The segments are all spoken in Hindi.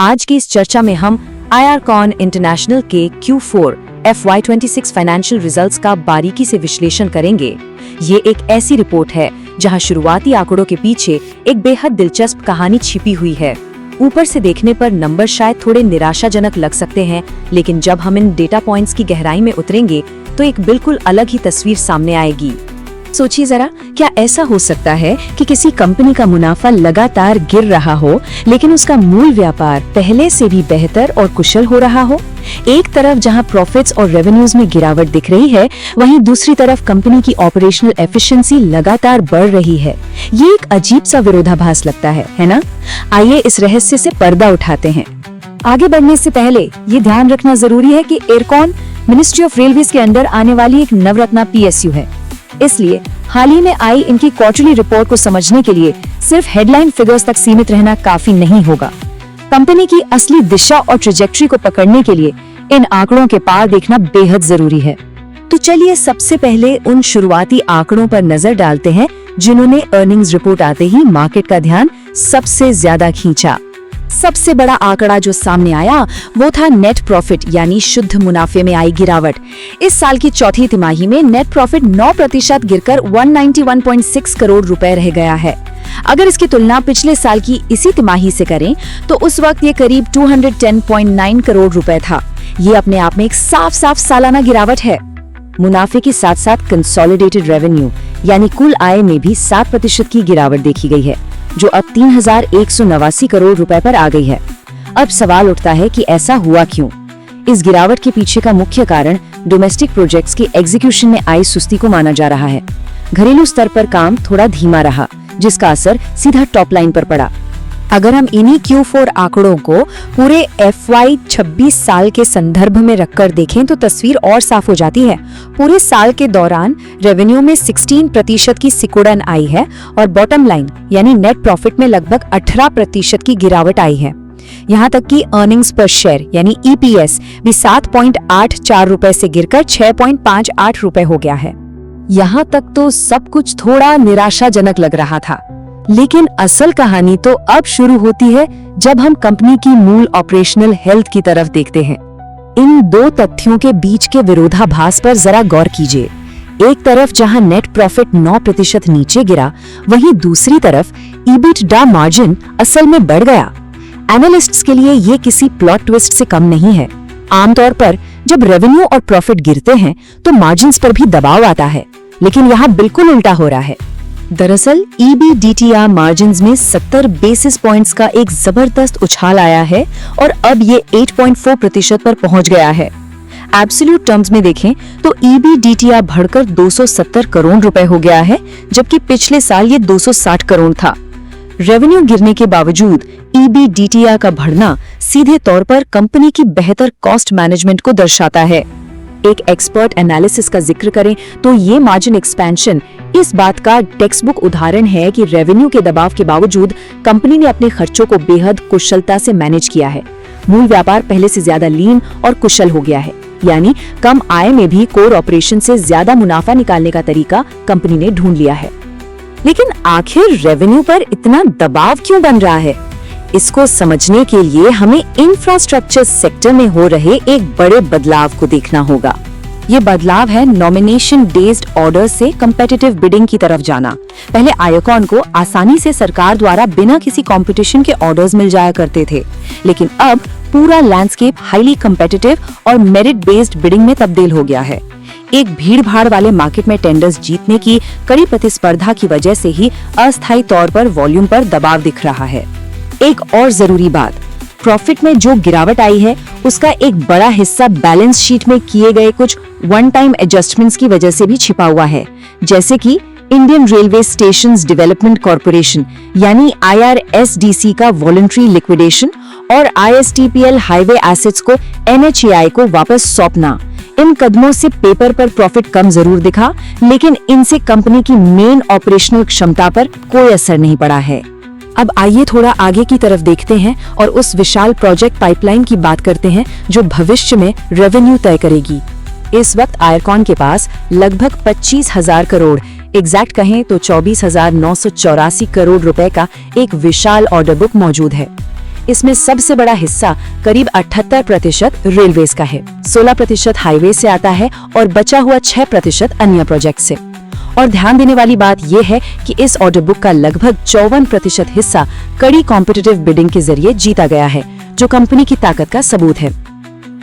आज की इस चर्चा में हम आयरकॉन इंटरनेशनल के Q4 FY26 फाइनेंशियल रिजल्ट्स का बारीकी से विश्लेषण करेंगे। ये एक ऐसी रिपोर्ट है जहां शुरुआती आंकड़ों के पीछे एक बेहद दिलचस्प कहानी छिपी हुई है। ऊपर से देखने पर नंबर शायद थोड़े निराशाजनक लग सकते हैं, लेकिन जब हम इन डेटा पॉइंट्स की गहराई में उतरेंगे तो एक बिल्कुल अलग ही तस्वीर सामने आएगी। सोचिए जरा, क्या ऐसा हो सकता है कि किसी कंपनी का मुनाफा लगातार गिर रहा हो, लेकिन उसका मूल व्यापार पहले से भी बेहतर और कुशल हो रहा हो? एक तरफ जहां प्रॉफिट्स और रेवेन्यूज में गिरावट दिख रही है, वहीं दूसरी तरफ कंपनी की ऑपरेशनल एफिशिएंसी लगातार बढ़ रही है। ये एक अजीब सा विरोधाभास लगता है ना? आइए इस रहस्य से पर्दा उठाते हैं। आगे बढ़ने से पहले ये ध्यान रखना जरूरी है कि एयरकॉन मिनिस्ट्री ऑफ रेलवेज के अंडर आने वाली एक नवरत्ना PSU है। इसलिए हाल ही में आई इनकी क्वार्टरली रिपोर्ट को समझने के लिए सिर्फ हेडलाइन फिगर्स तक सीमित रहना काफी नहीं होगा। कंपनी की असली दिशा और ट्रेजेक्टरी को पकड़ने के लिए इन आंकड़ों के पार देखना बेहद जरूरी है। तो चलिए सबसे पहले उन शुरुआती आंकड़ों पर नजर डालते हैं जिन्होंने अर्निंग्स रिपोर्ट आते ही मार्केट का ध्यान सबसे ज्यादा खींचा। सबसे बड़ा आंकड़ा जो सामने आया वो था नेट प्रॉफिट यानी शुद्ध मुनाफे में आई गिरावट। इस साल की चौथी तिमाही में नेट प्रॉफिट 9% गिरकर 191.6 करोड़ रुपए रह गया है। अगर इसकी तुलना पिछले साल की इसी तिमाही से करें तो उस वक्त ये करीब 210.9 करोड़ रुपए था। ये अपने आप में एक साफ सालाना गिरावट है। मुनाफे के साथ साथ कंसोलिडेटेड रेवेन्यू यानी कुल आय में भी 7% की गिरावट देखी गई है, जो अब 3,189 करोड़ रुपए पर आ गई है। अब सवाल उठता है कि ऐसा हुआ क्यों? इस गिरावट के पीछे का मुख्य कारण डोमेस्टिक प्रोजेक्ट्स की एग्जीक्यूशन में आई सुस्ती को माना जा रहा है। घरेलू स्तर पर काम थोड़ा धीमा रहा, जिसका असर सीधा टॉप लाइन पर पड़ा। अगर हम इन्हीं Q4 आंकड़ों को पूरे FY26 साल के संदर्भ में रखकर देखें तो तस्वीर और साफ हो जाती है। पूरे साल के दौरान रेवेन्यू में 16% की सिकुड़न आई है और बॉटम लाइन यानी नेट प्रॉफिट में लगभग 18% की गिरावट आई है। यहाँ तक कि अर्निंग्स पर शेयर यानी EPS भी 7.84 रुपए से गिरकर 6.58 रुपए हो गया है। यहाँ तक तो सब कुछ थोड़ा निराशाजनक लग रहा था, लेकिन असल कहानी तो अब शुरू होती है जब हम कंपनी की मूल ऑपरेशनल हेल्थ की तरफ देखते हैं। इन दो तथ्यों के बीच के विरोधाभास पर जरा गौर कीजिए। एक तरफ जहां नेट प्रॉफिट 9% नीचे गिरा, वहीं दूसरी तरफ EBITDA मार्जिन असल में बढ़ गया। एनालिस्ट्स के लिए ये किसी प्लॉट ट्विस्ट से कम नहीं है। आमतौर पर जब रेवेन्यू और प्रॉफिट गिरते हैं तो मार्जिन्स पर भी दबाव आता है, लेकिन यहाँ बिल्कुल उल्टा हो रहा है। दरअसल EBITDA मार्जिन्स में 70 बेसिस पॉइंट्स का एक जबरदस्त उछाल आया है और अब ये 8.4% पर पहुंच गया है। एब्सोल्यूट टर्म्स में देखें तो EBITDA बढ़कर 270 करोड़ रुपए हो गया है, जबकि पिछले साल ये 260 करोड़ था। रेवेन्यू गिरने के बावजूद EBITDA का बढ़ना सीधे तौर पर कंपनी की बेहतर कॉस्ट मैनेजमेंट को दर्शाता है। एक एक्सपर्ट एनालिसिस का जिक्र करें तो ये मार्जिन एक्सपेंशन इस बात का टेक्स्ट बुक उदाहरण है कि रेवेन्यू के दबाव के बावजूद कंपनी ने अपने खर्चों को बेहद कुशलता से मैनेज किया है। मूल व्यापार पहले से ज्यादा लीन और कुशल हो गया है, यानी कम आय में भी कोर ऑपरेशन से ज्यादा मुनाफा निकालने का तरीका कंपनी ने ढूंढ लिया है। लेकिन आखिर रेवेन्यू पर इतना दबाव क्यों बन रहा है? इसको समझने के लिए हमें इंफ्रास्ट्रक्चर सेक्टर में हो रहे एक बड़े बदलाव को देखना होगा। ये बदलाव है नॉमिनेशन बेस्ड ऑर्डर से कम्पिटिटिव बिडिंग की तरफ जाना। पहले आयरकॉन को आसानी से सरकार द्वारा बिना किसी कंपटीशन के ऑर्डर्स मिल जाया करते थे, लेकिन अब पूरा लैंडस्केप हाईली कम्पिटिटिव और मेरिट बेस्ड बिडिंग में तब्दील हो गया है। एक भीड़ भाड़ वाले मार्केट में टेंडर्स जीतने की कड़ी प्रतिस्पर्धा की वजह से ही अस्थायी तौर पर वॉल्यूम पर दबाव दिख रहा है। एक और जरूरी बात, प्रॉफिट में जो गिरावट आई है उसका एक बड़ा हिस्सा बैलेंस शीट में किए गए कुछ वन टाइम एडजस्टमेंट्स की वजह से भी छिपा हुआ है, जैसे कि Indian railway stations development corporation यानी IRSDC का वॉलंटरी लिक्विडेशन और ISTPL हाईवे एसेट्स को NHAI को वापस सौंपना। इन कदमों से पेपर पर प्रॉफिट कम जरूर दिखा, लेकिन इनसे कंपनी की मेन ऑपरेशनल क्षमता पर कोई असर नहीं पड़ा है। अब आइए थोड़ा आगे की तरफ देखते हैं और उस विशाल प्रोजेक्ट पाइपलाइन की बात करते हैं जो भविष्य में रेवेन्यू तय करेगी। इस वक्त आयरकॉन के पास लगभग 25,000 करोड़, एग्जैक्ट कहें तो 24,984 करोड़ रुपए का एक विशाल ऑर्डर बुक मौजूद है। इसमें सबसे बड़ा हिस्सा करीब 78% रेलवेज का है, 16% हाईवे से आता है और बचा हुआ 6% अन्य प्रोजेक्ट से। और ध्यान देने वाली बात यह है कि इस ऑर्डर बुक का लगभग 54% हिस्सा कड़ी कॉम्पिटिटिव बिडिंग के जरिए जीता गया है, जो कंपनी की ताकत का सबूत है।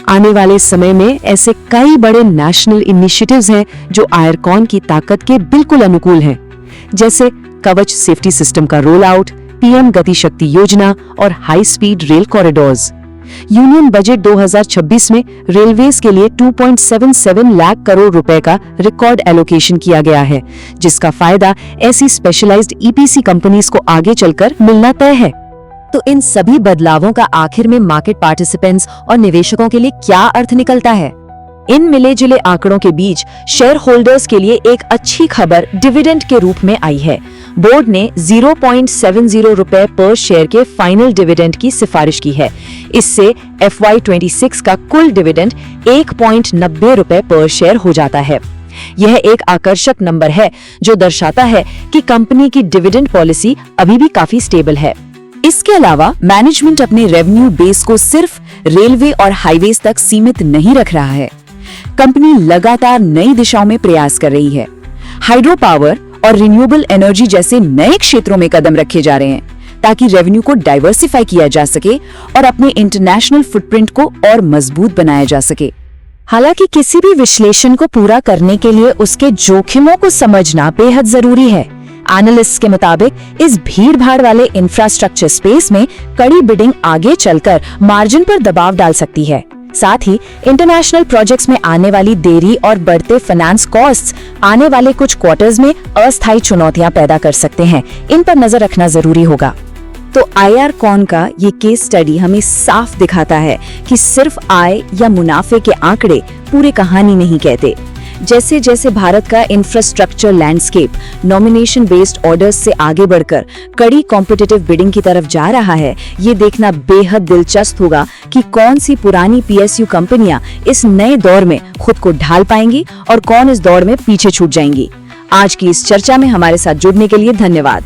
आने वाले समय में ऐसे कई बड़े नेशनल इनिशिएटिव्स हैं जो आयरकॉन की ताकत के बिल्कुल अनुकूल हैं, जैसे कवच सेफ्टी सिस्टम का रोल आउट, पीएम गति शक्ति योजना और high speed rail corridors. Union budget 2026 में रेलवेज के लिए 2.77 लाख करोड़ रुपए का रिकॉर्ड एलोकेशन किया गया है, जिसका फायदा ऐसी स्पेशलाइज्ड ईपीसी कंपनीज को आगे चलकर मिलना तय है। तो इन सभी बदलावों का आखिर में मार्केट पार्टिसिपेंट्स और निवेशकों के लिए क्या अर्थ निकलता है? इन मिले जुले आंकड़ों के बीच शेयर होल्डर्स के लिए एक अच्छी खबर डिविडेंड के रूप में आई है। बोर्ड ने 0.70 रुपए पर शेयर के फाइनल डिविडेंड की सिफारिश की है। इससे FY26 का कुल डिविडेंड 1.90 रुपए पर शेयर हो जाता है। यह एक आकर्षक नंबर है जो दर्शाता है कि कंपनी की डिविडेंड पॉलिसी अभी भी काफी स्टेबल है। इसके अलावा मैनेजमेंट अपने रेवेन्यू बेस को सिर्फ रेलवे और हाईवेज तक सीमित नहीं रख रहा है। कंपनी लगातार नई दिशाओं में प्रयास कर रही है। हाइड्रो पावर और रिन्यूएबल एनर्जी जैसे नए क्षेत्रों में कदम रखे जा रहे हैं ताकि रेवेन्यू को डाइवर्सिफाई किया जा सके और अपने इंटरनेशनल फुटप्रिंट को और मजबूत बनाया जा सके। हालांकि किसी भी विश्लेषण को पूरा करने के लिए उसके जोखिमों को समझना बेहद जरूरी है। एनालिस्ट के मुताबिक इस भीड़-भाड़ वाले इंफ्रास्ट्रक्चर स्पेस में कड़ी बिडिंग आगे चलकर मार्जिन पर दबाव डाल सकती है। साथ ही इंटरनेशनल प्रोजेक्ट्स में आने वाली देरी और बढ़ते फाइनेंस कॉस्ट्स आने वाले कुछ क्वार्टर्स में अस्थायी चुनौतियां पैदा कर सकते हैं। इन पर नजर रखना जरूरी होगा। तो आयरकॉन का ये केस स्टडी हमें साफ दिखाता है कि सिर्फ आय या मुनाफे के आंकड़े पूरी कहानी नहीं कहते। जैसे जैसे भारत का infrastructure landscape nomination based orders से आगे बढ़कर कड़ी कॉम्पिटिटिव बिडिंग की तरफ जा रहा है, ये देखना बेहद दिलचस्प होगा कि कौन सी पुरानी PSU कंपनियां इस नए दौर में खुद को ढाल पाएंगी और कौन इस दौड़ में पीछे छूट जाएंगी। आज की इस चर्चा में हमारे साथ जुड़ने के लिए धन्यवाद।